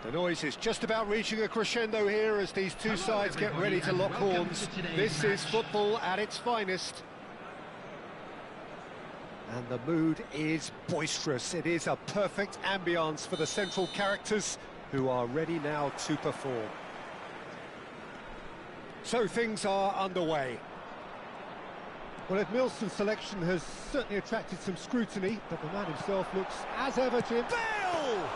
The noise is just about reaching a crescendo here as these two sides get ready to lock horns. This is football at its finest. And the mood is boisterous. It is a perfect ambience for the central characters who are ready now to perform. So things are underway. Well, Edmilson's selection has certainly attracted some scrutiny, but the man himself looks as ever to... Bale!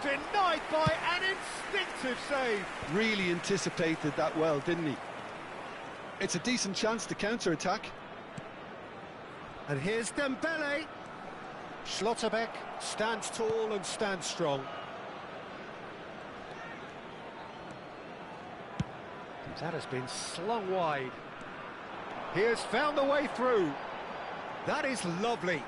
Denied by an instinctive save. Really anticipated that well, didn't he? It's a decent chance to counter-attack. And here's Dembele. Schlotterbeck stands tall and stands strong. That has been slung wide. He has found a way through. That is lovely.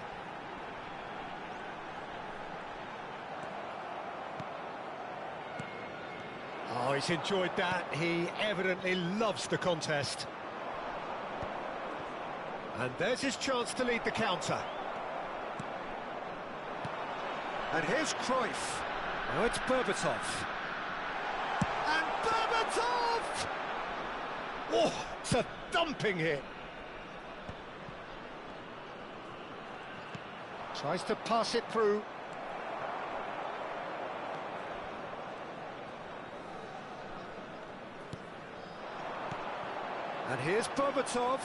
Oh, he's enjoyed that. He evidently loves the contest. And there's his chance to lead the counter. And here's Cruyff. Now it's Berbatov. And Berbatov! Oh, it's a dumping hit. Tries to pass it through. And here's Berbatov.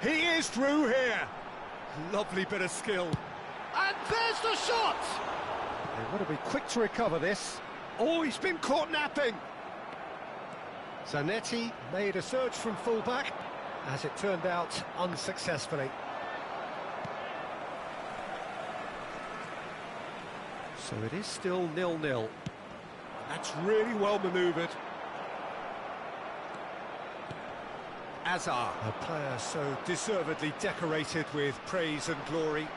He is through here. Lovely bit of skill. And there's the shot! They want to be quick to recover this. Oh, he's been caught napping. Zanetti made a surge from fullback, as it turned out unsuccessfully. So it is still 0-0. That's really well manoeuvred. Azar, a player so deservedly decorated with praise and glory.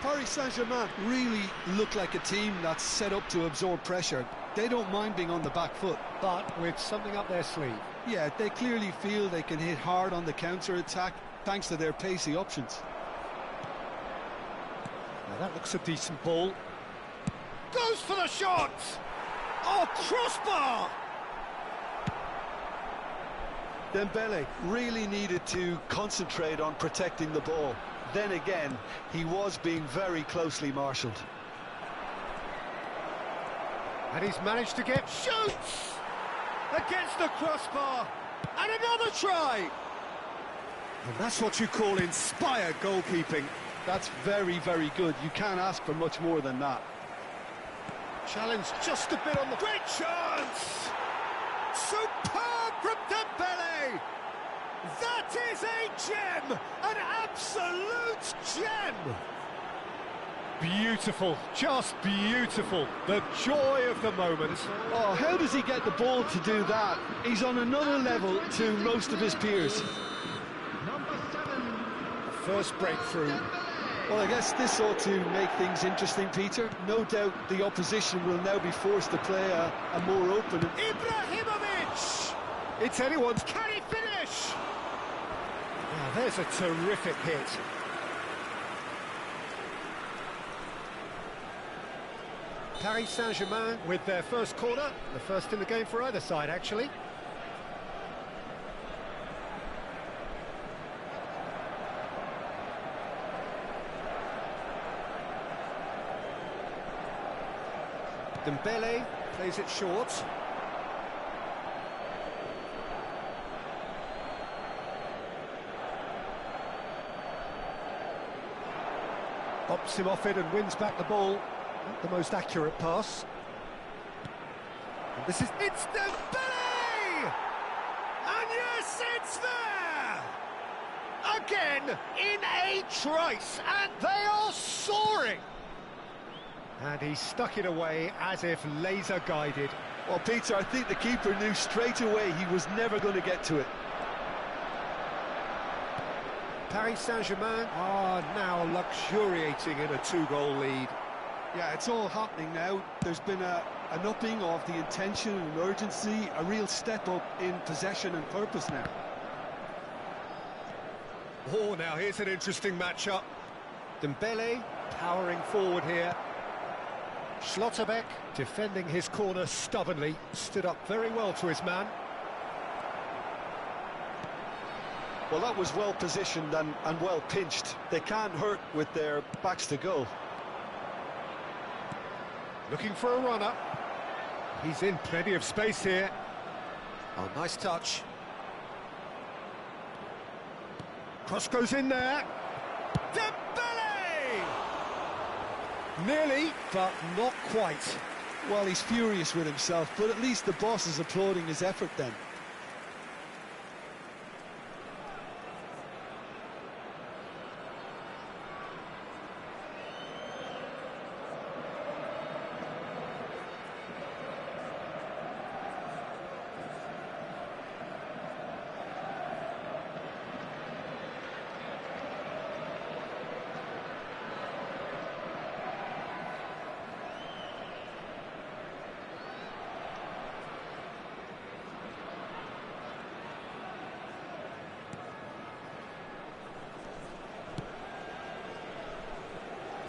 Paris Saint-Germain really look like a team that's set up to absorb pressure. They don't mind being on the back foot. But with something up their sleeve. Yeah, they clearly feel they can hit hard on the counter-attack thanks to their pacey options. Now that looks a decent ball. Goes for the shot! Oh, crossbar! Dembele really needed to concentrate on protecting the ball. Then again, he was being very closely marshalled. And he's managed to get... Shoots! Against the crossbar! And another try! And that's what you call inspired goalkeeping. That's very, very good. You can't ask for much more than that. Challenge just a bit on the... Great chance! Superb from Dembele! That is a gem! An absolute gem! Beautiful, just beautiful. The joy of the moment. Oh, how does he get the ball to do that? He's on another level to most of his peers. The first breakthrough. Well, I guess this ought to make things interesting, Peter. No doubt the opposition will now be forced to play a more open... Ibrahimovic! It's anyone's... Can he finish? Oh, there's a terrific hit. Paris Saint-Germain with their first corner. The first in the game for either side, actually. Dembele plays it short. Pops him off it and wins back the ball. Not the most accurate pass. And this is... It's Dembele! And yes, it's there! Again, in a trice, and they are soaring! And he stuck it away as if laser-guided. Well, Peter, I think the keeper knew straight away he was never going to get to it. Paris Saint-Germain are now luxuriating in a two-goal lead. Yeah, it's all happening now. There's been an upping of the intention and urgency, a real step up in possession and purpose now. Oh, now here's an interesting matchup. Dembele powering forward here. Schlotterbeck defending his corner stubbornly, stood up very well to his man. Well, that was well positioned and well pinched. They can't hurt with their backs to goal. Looking for a runner. He's in plenty of space here. Oh, nice touch. Cross goes in there. Dembele! Nearly, but not quite. Well, he's furious with himself, but at least the boss is applauding his effort then.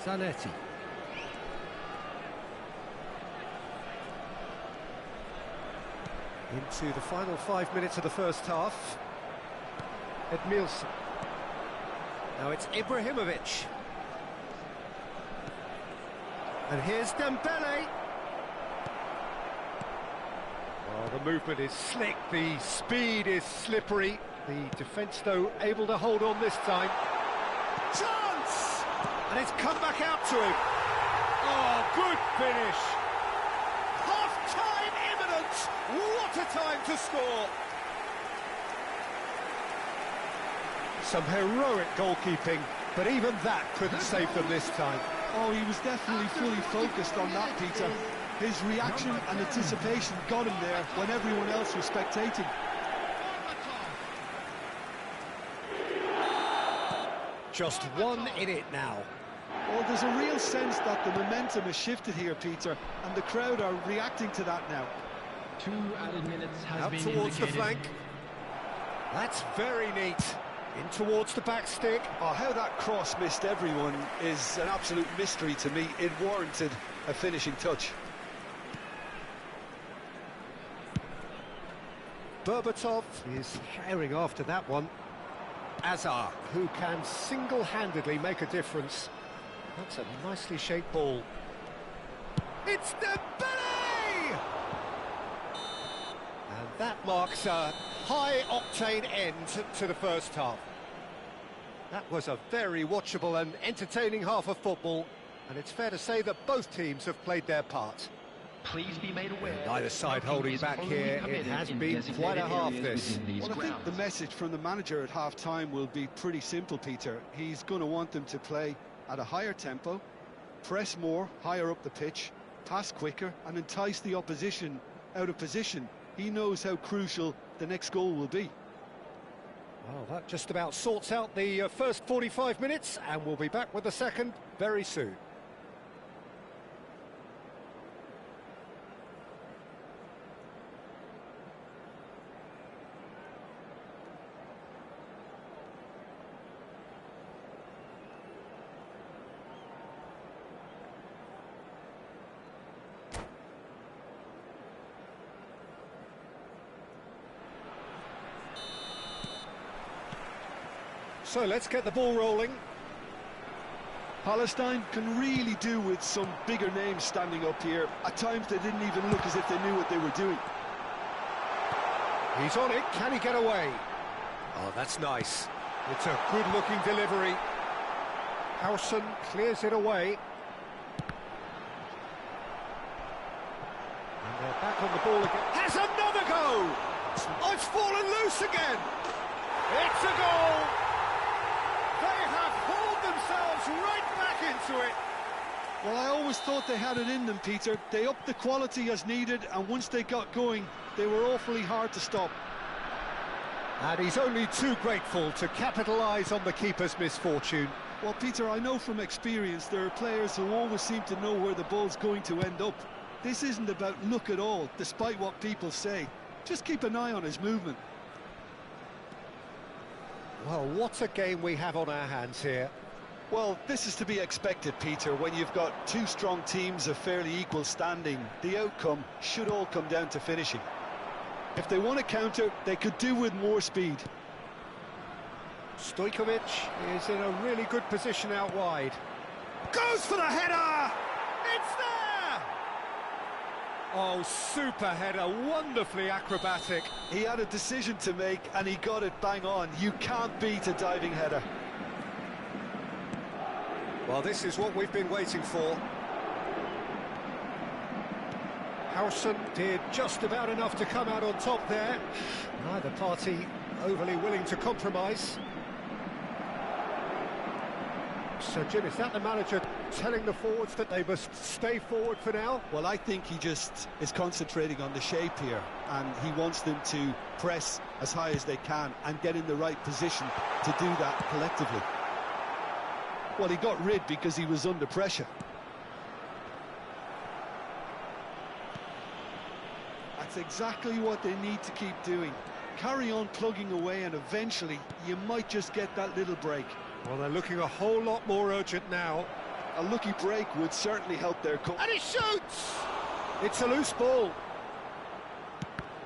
Zanetti. Into the final 5 minutes of the first half. Edmilson. Now it's Ibrahimovic. And here's Dembele. Well, the movement is slick, the speed is slippery. The defence, though, able to hold on this time. Chance! And it's come back out to him. Oh, good finish. Half-time imminent. What a time to score. Some heroic goalkeeping, but even that couldn't save them this time. Oh, he was definitely fully focused on that, Peter. His reaction and anticipation got him there when everyone else was spectating. Just one in it now. Well, there's a real sense that the momentum has shifted here, Peter, and the crowd are reacting to that now. 2 added minutes has Out been towards indicated. the flank. That's very neat. In towards the back stick. Oh, how that cross missed everyone is an absolute mystery to me. It warranted a finishing touch. Berbatov is herring after that one. Azar, who can single-handedly make a difference. That's a nicely shaped ball. It's Dembele! And that marks a high-octane end to the first half. That was a very watchable and entertaining half of football, and it's fair to say that both teams have played their part. Please be made aware. Neither side holding back here. It has been quite a half, this. Well, I think the message from the manager at half-time will be pretty simple, Peter. He's going to want them to play at a higher tempo, press more, higher up the pitch, pass quicker, and entice the opposition out of position. He knows how crucial the next goal will be. Well, that just about sorts out the first 45 minutes, and we'll be back with the second very soon. So let's get the ball rolling. Palestine can really do with some bigger names standing up here. At times they didn't even look as if they knew what they were doing. He's on it, can he get away? Oh, that's nice. It's a good-looking delivery. Howson clears it away. And they're back on the ball again. Has another go! Oh, it's fallen loose again! It's a goal! They have hauled themselves right back into it. Well, I always thought they had it in them, Peter. They upped the quality as needed, and once they got going, they were awfully hard to stop. And he's only too grateful to capitalise on the keeper's misfortune. Well, Peter, I know from experience there are players who always seem to know where the ball's going to end up. This isn't about luck at all, despite what people say. Just keep an eye on his movement. Well, what a game we have on our hands here. Well, this is to be expected, Peter. When you've got two strong teams of fairly equal standing, the outcome should all come down to finishing. If they want to counter, they could do with more speed. Stojkovic is in a really good position out wide. Goes for the header! It's there! Oh, super header, wonderfully acrobatic. He had a decision to make, and he got it bang on. You can't beat a diving header. Well, this is what we've been waiting for. Howson did just about enough to come out on top there. Neither party overly willing to compromise. So, Jim, is that the manager telling the forwards that they must stay forward for now? Well, I think he just is concentrating on the shape here, and he wants them to press as high as they can and get in the right position to do that collectively. Well, he got rid because he was under pressure. That's exactly what they need to keep doing. Carry on plugging away, and eventually you might just get that little break. Well, they're looking a whole lot more urgent now. A lucky break would certainly help their cause. And he shoots! It's a loose ball.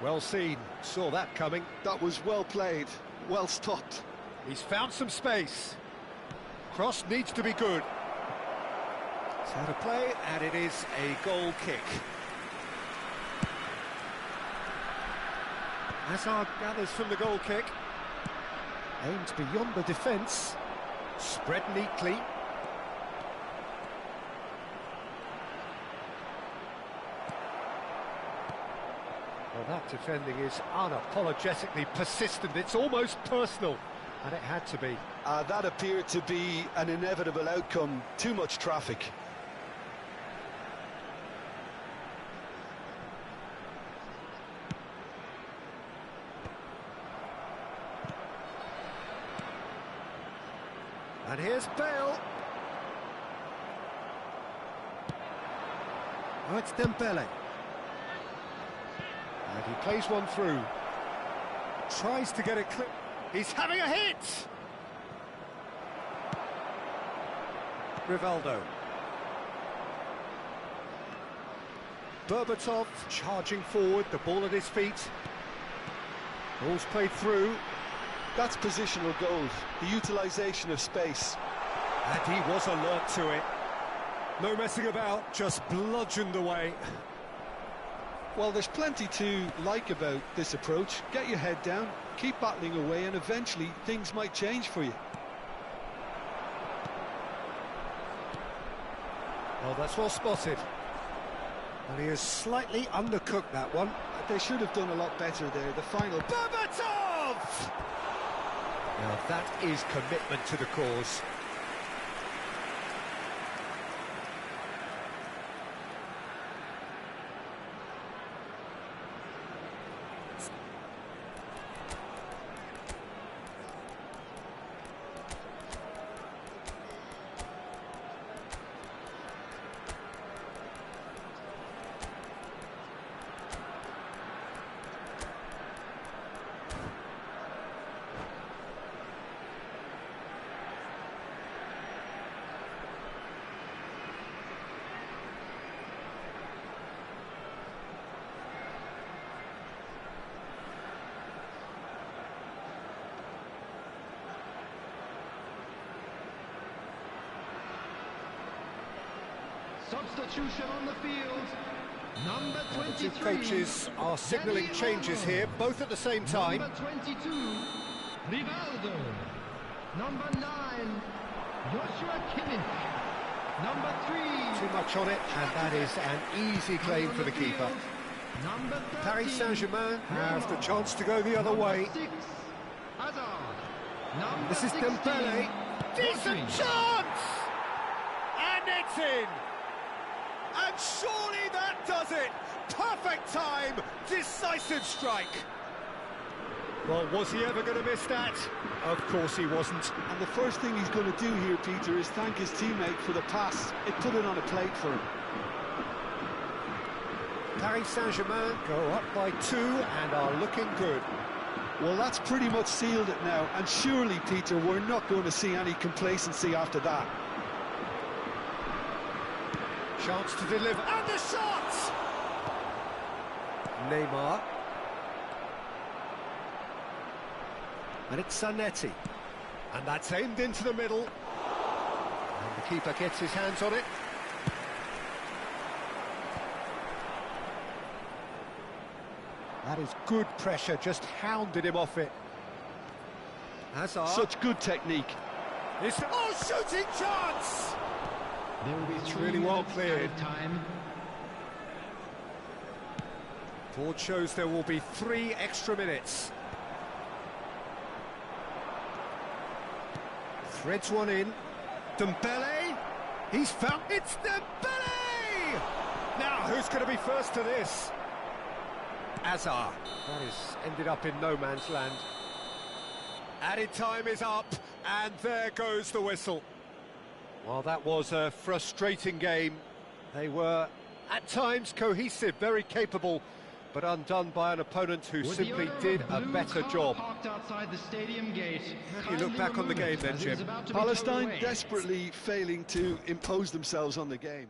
Well seen, saw that coming. That was well played, well stopped. He's found some space. Cross needs to be good. It's out of play, and it is a goal kick. Hazard gathers from the goal kick. Aims beyond the defence. Spread neatly. Well, that defending is unapologetically persistent. It's almost personal, and it had to be. That appeared to be an inevitable outcome. Too much traffic. And here's Bale. Oh, it's Dembele. And he plays one through. Tries to get it clear. He's having a hit! Rivaldo. Berbatov charging forward, the ball at his feet. Ball's played through. That's positional goals, the utilisation of space. And he was alert to it. No messing about, just bludgeoned away. Well, there's plenty to like about this approach. Get your head down, keep battling away, and eventually things might change for you. Well, that's well spotted. And he has slightly undercooked that one. They should have done a lot better there. The final... Berbatov! Now that is commitment to the cause. Substitution on the field. Number 23. The two coaches are signalling changes here, both at the same time. Number 22, Rivaldo. Number 9, Joshua Kimmich. Number 3. Too much on it, and that is an easy claim for the keeper. Number 13, Paris Saint-Germain have the chance to go the other way. 6, Hazard. Number This is 16, Dembele. Decent Rodri. chance! And it's in! And surely that does it! Perfect time! Decisive strike! Well, was he ever going to miss that? Of course he wasn't. And the first thing he's going to do here, Peter, is thank his teammate for the pass. It put it on a plate for him. Paris Saint-Germain go up by 2 and are looking good. Well, that's pretty much sealed it now, and surely, Peter, we're not going to see any complacency after that. Chance to deliver, and a shot! Neymar. And it's Zanetti. And that's aimed into the middle. And the keeper gets his hands on it. That is good pressure, just hounded him off it. Hazard. Such good technique. Shooting chance! There will be It's 3 really well minutes cleared. added time. Board shows there will be 3 extra minutes. Threads one in. Dembele! He's found... It's Dembele! Now, who's going to be first to this? Hazard. That is ended up in no man's land. Added time is up, and there goes the whistle. Well, that was a frustrating game. They were, at times, cohesive, very capable, but undone by an opponent who With simply the owner of did a a blue better car job. parked outside the stadium gate. How do you look back on the game then, Jim? Palestine desperately failing to impose themselves on the game.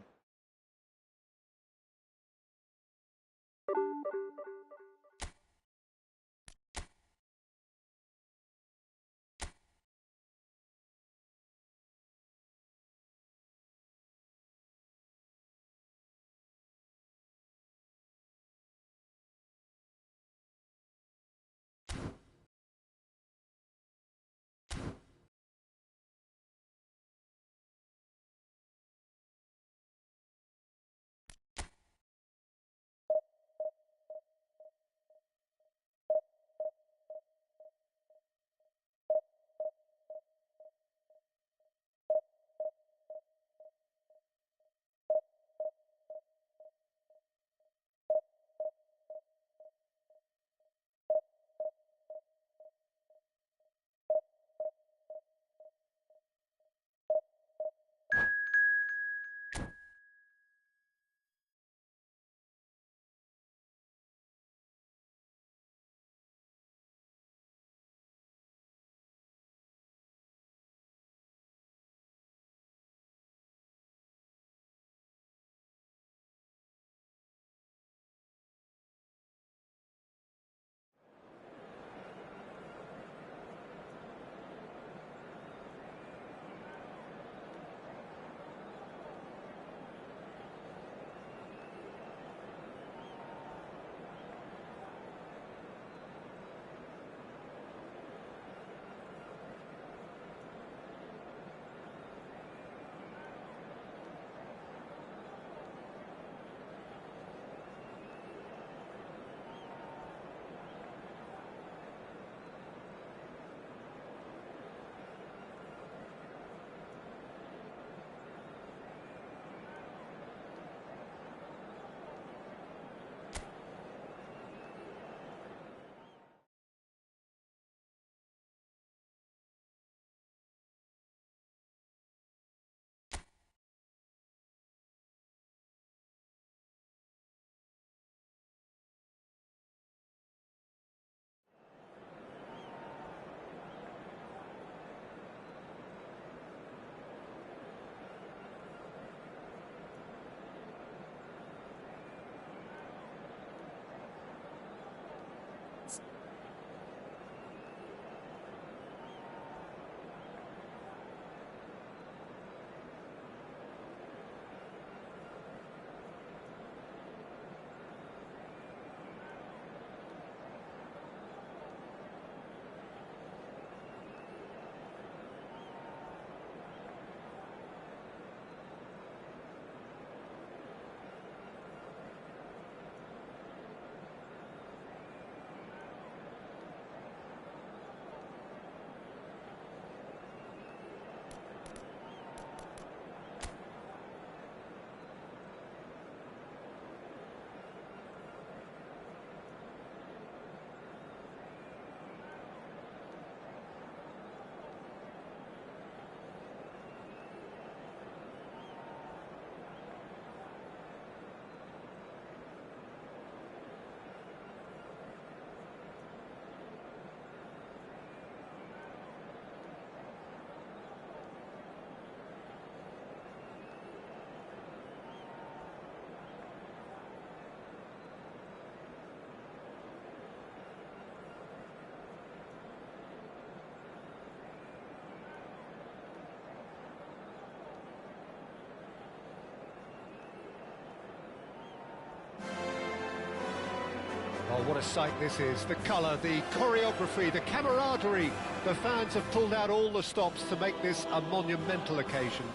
Oh, what a sight this is. The colour, the choreography, the camaraderie. The fans have pulled out all the stops to make this a monumental occasion.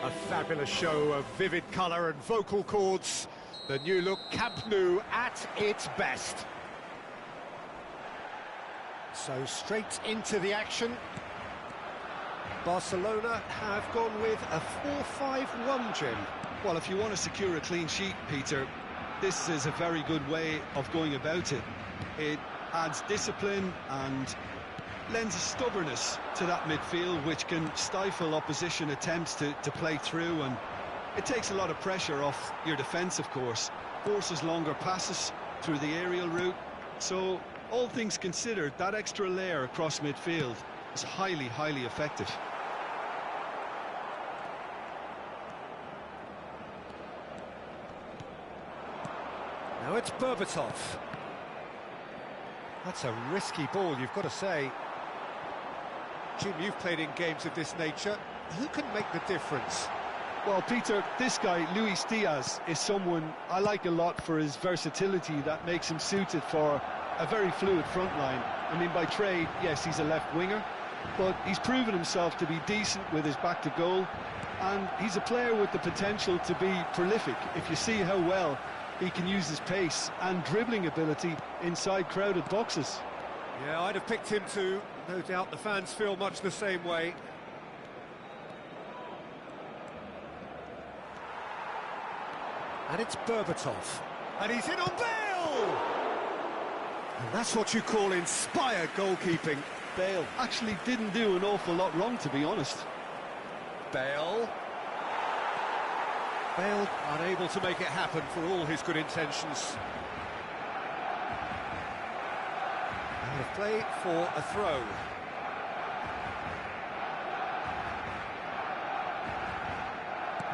A fabulous show of vivid colour and vocal cords. The new look Camp Nou at its best. So straight into the action. Barcelona have gone with a 4-5-1, Jim. Well, if you want to secure a clean sheet, Peter, this is a very good way of going about it. It adds discipline and lends a stubbornness to that midfield, which can stifle opposition attempts to play through, and it takes a lot of pressure off your defence, of course. Forces longer passes through the aerial route. So, all things considered, that extra layer across midfield is highly, highly effective. Now it's Berbatov. That's a risky ball, you've got to say. Jim, you've played in games of this nature. Who can make the difference? Well, Peter, this guy, Luis Diaz, is someone I like a lot for his versatility that makes him suited for a very fluid front line. I mean, by trade, yes, he's a left winger, but he's proven himself to be decent with his back to goal, and he's a player with the potential to be prolific if you see how well he can use his pace and dribbling ability inside crowded boxes. Yeah, I'd have picked him too. No doubt the fans feel much the same way. And it's Berbatov. And he's in on Bale! And that's what you call inspired goalkeeping. Bale actually didn't do an awful lot wrong, to be honest. Bale unable to make it happen for all his good intentions. Out of play for a throw.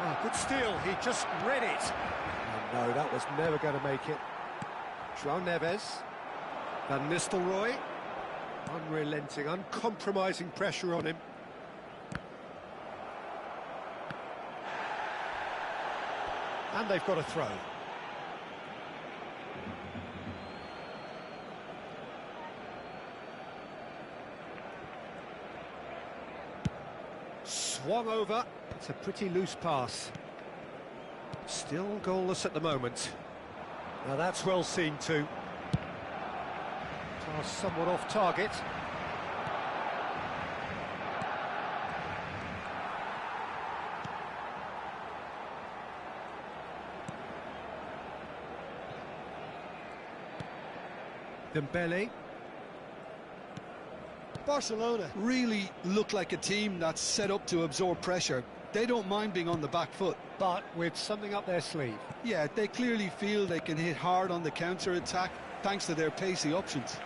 Oh, good steal, he just read it. Oh, no, that was never going to make it. João Neves. Van Nistelrooy. Unrelenting, uncompromising pressure on him. And they've got a throw. Swung over. It's a pretty loose pass. Still goalless at the moment. Now that's well seen too. Pass somewhat off target. Dembele. Barcelona really look like a team that's set up to absorb pressure. They don't mind being on the back foot. But with something up their sleeve. Yeah, they clearly feel they can hit hard on the counter-attack thanks to their pacey options.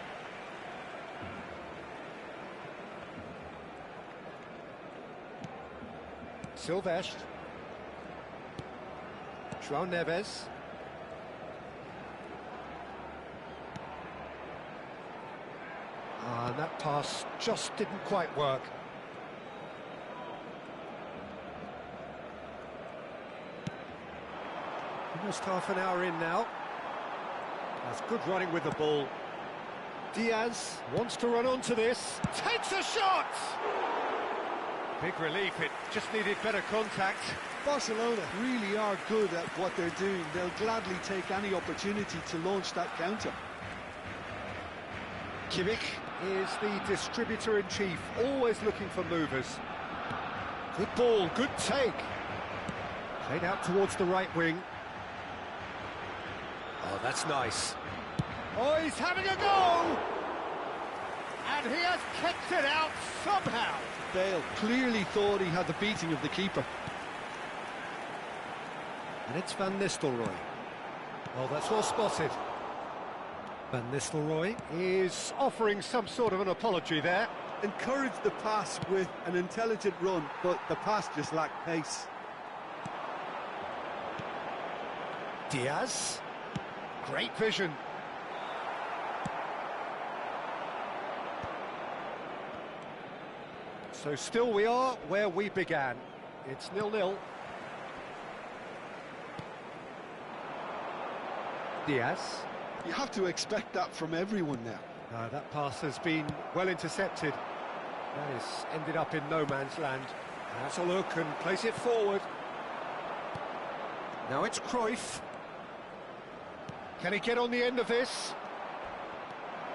Silvestre. João Neves. And that pass just didn't quite work. Almost half an hour in now. That's good running with the ball. Diaz wants to run onto this. Takes a shot! Big relief, it just needed better contact. Barcelona really are good at what they're doing. They'll gladly take any opportunity to launch that counter. Kimmich is the distributor-in-chief, always looking for movers. Good ball, good take. Played out towards the right wing. Oh, that's nice. Oh, he's having a go! And he has kept it out somehow. Bale clearly thought he had the beating of the keeper. And it's Van Nistelrooy. Oh, that's well spotted. Van Nistelrooy is offering some sort of an apology there. Encouraged the pass with an intelligent run, but the pass just lacked pace. Diaz. Great vision. So still we are where we began. It's 0-0. Diaz. You have to expect that from everyone now. That pass has been well intercepted. That has ended up in no man's land. That's a look and place it forward. Now it's Cruyff. Can he get on the end of this?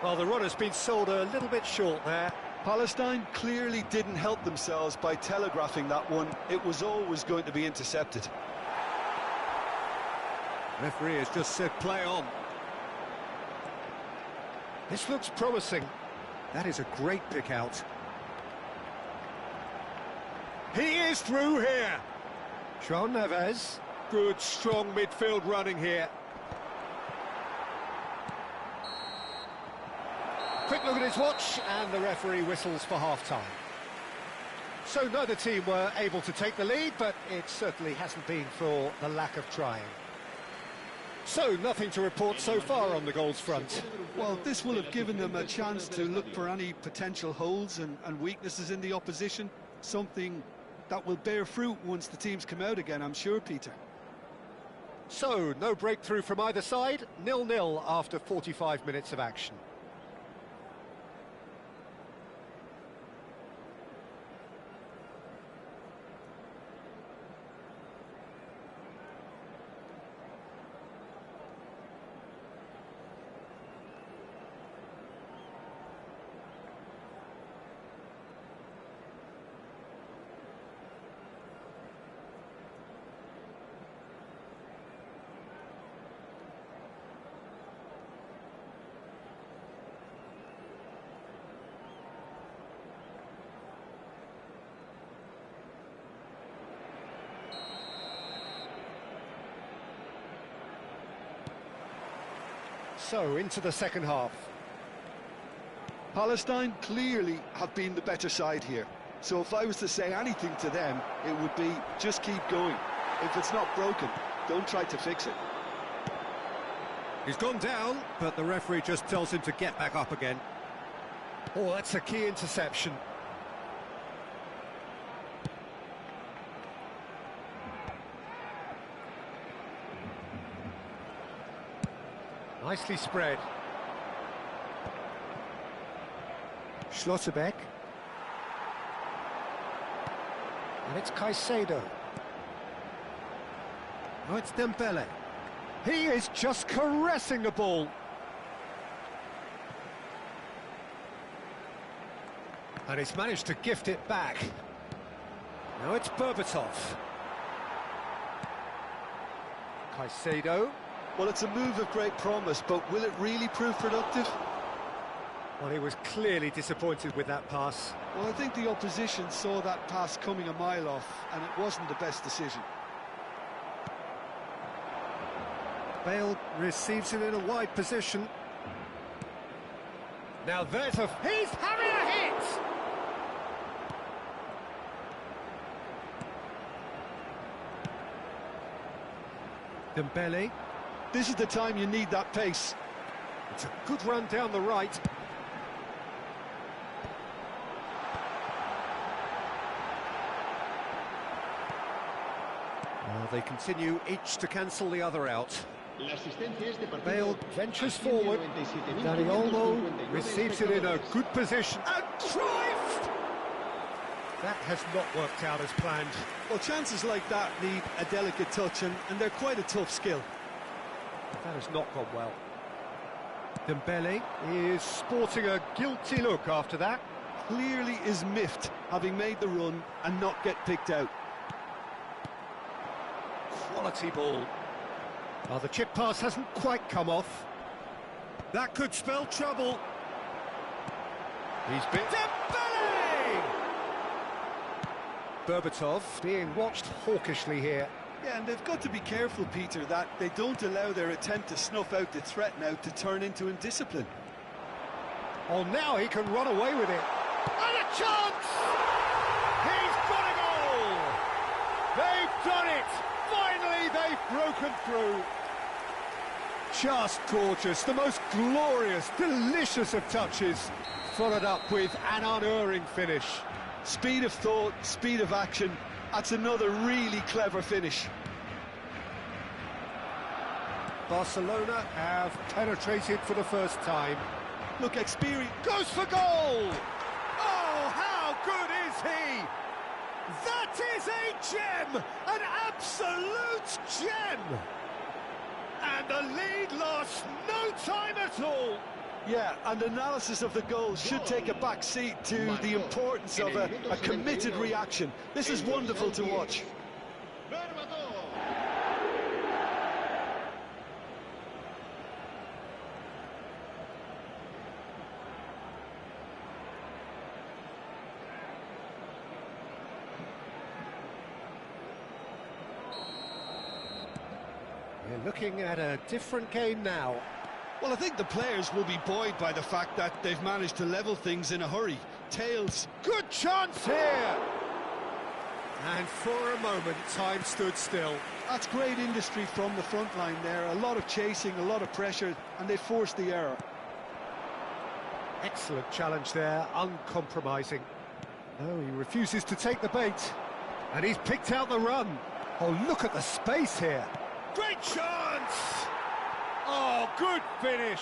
Well, the run has been sold a little bit short there. Palestine clearly didn't help themselves by telegraphing that one. It was always going to be intercepted. Referee has just said play on. This looks promising. That is a great pick out. He is through here. João Neves. Good, strong midfield running here. Quick look at his watch, and the referee whistles for half-time. So neither team were able to take the lead, but it certainly hasn't been for the lack of trying. So, nothing to report so far on the goals front. Well, this will have given them a chance to look for any potential holes and weaknesses in the opposition. Something that will bear fruit once the teams come out again, I'm sure, Peter. So, no breakthrough from either side, 0-0 after 45 minutes of action. So, into the second half. Palestine clearly have been the better side here. So if I was to say anything to them, it would be just keep going. If it's not broken, don't try to fix it. He's gone down, but the referee just tells him to get back up again. Oh, that's a key interception. Nicely spread. Schlotterbeck. And it's Caicedo. Oh, it's Dembele. He is just caressing the ball. And he's managed to gift it back. Now it's Berbatov. Caicedo. Well, it's a move of great promise, but will it really prove productive? Well, he was clearly disappointed with that pass. Well, I think the opposition saw that pass coming a mile off, and it wasn't the best decision. Bale receives it in a wide position. Now there's a... He's having a hit! Dembele. This is the time you need that pace. It's a good run down the right. Well, they continue each to cancel the other out. Bale ventures forward. Dani Olmo receives it in a good position. And Cruyff! That has not worked out as planned. Well, chances like that need a delicate touch, and they're quite a tough skill. That has not gone well. Dembele is sporting a guilty look after that. Clearly is miffed, having made the run and not get picked out. Quality ball. Well, the chip pass hasn't quite come off. That could spell trouble. He's been... Dembele! Berbatov being watched hawkishly here. Yeah, and they've got to be careful, Peter, that they don't allow their attempt to snuff out the threat now to turn into indiscipline. Oh, now he can run away with it. And a chance! He's got a goal! They've done it! Finally, they've broken through. Just gorgeous, the most glorious, delicious of touches, followed up with an unerring finish. Speed of thought, speed of action. That's another really clever finish. Barcelona have penetrated for the first time. Look, experience Goes for goal! Oh, how good is he? That is a gem! An absolute gem! And the lead lost no time at all. Yeah, and analysis of the goal should take a back seat to the importance of a committed reaction. This is wonderful to watch. We're looking at a different game now. Well, I think the players will be buoyed by the fact that they've managed to level things in a hurry. Tails. Good chance here! And for a moment, time stood still. That's great industry from the front line there. A lot of chasing, a lot of pressure, and they forced the error. Excellent challenge there, uncompromising. No, he refuses to take the bait. And he's picked out the run. Oh, look at the space here. Great chance! Oh, good finish.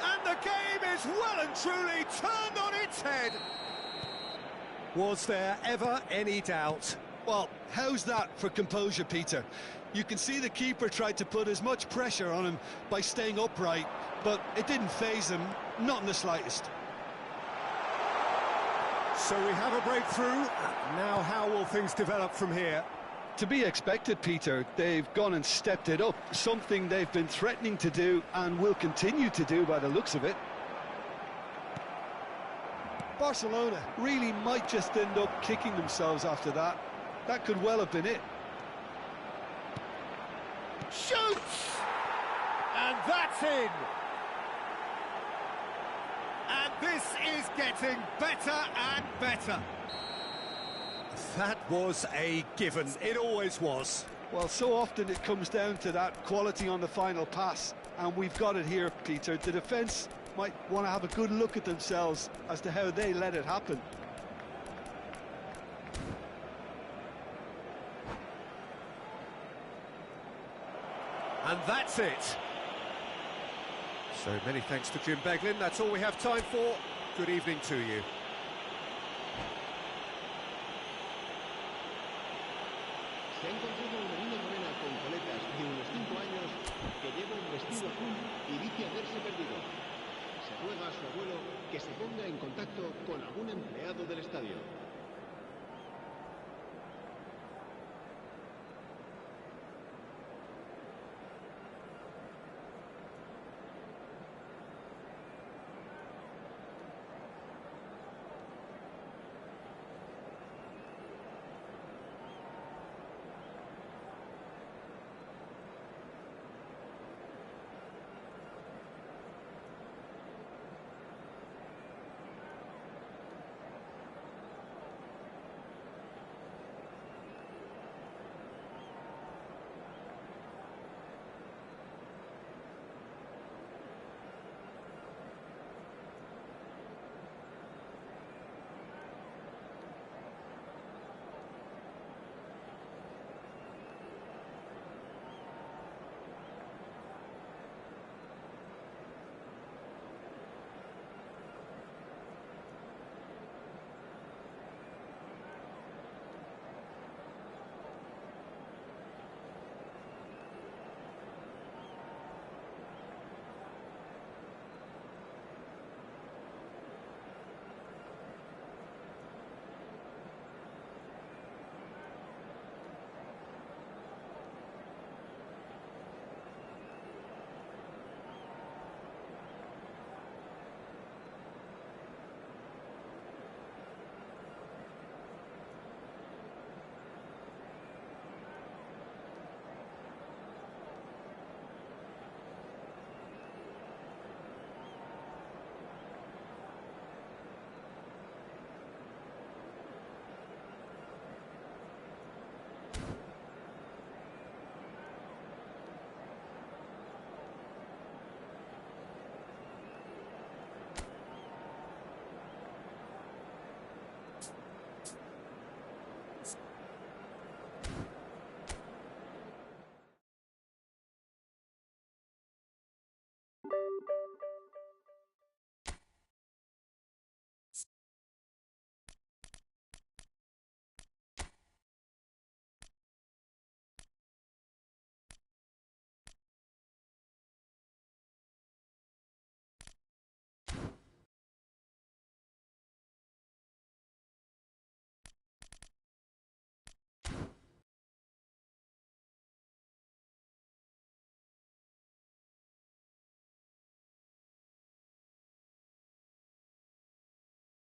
And the game is well and truly turned on its head. Was there ever any doubt? Well, how's that for composure, Peter? You can see the keeper tried to put as much pressure on him by staying upright, but it didn't faze him, not in the slightest. So we have a breakthrough. Now how will things develop from here? To be expected, Peter. They've gone and stepped it up, something they've been threatening to do and will continue to do by the looks of it. Barcelona really might just end up kicking themselves after that. That could well have been it. Shoots! And that's in! And this is getting better and better. That was a given. It always was. Well, so often it comes down to that quality on the final pass, and we've got it here, Peter. The defence might want to have a good look at themselves as to how they let it happen. And that's it. So many thanks to Jim Beglin. That's all we have time for. Good evening to you. Se ha encontrado una niña morena con coletas de unos 5 años que lleva un vestido azul y dice haberse perdido. Se ruega a su abuelo que se ponga en contacto con algún empleado del estadio.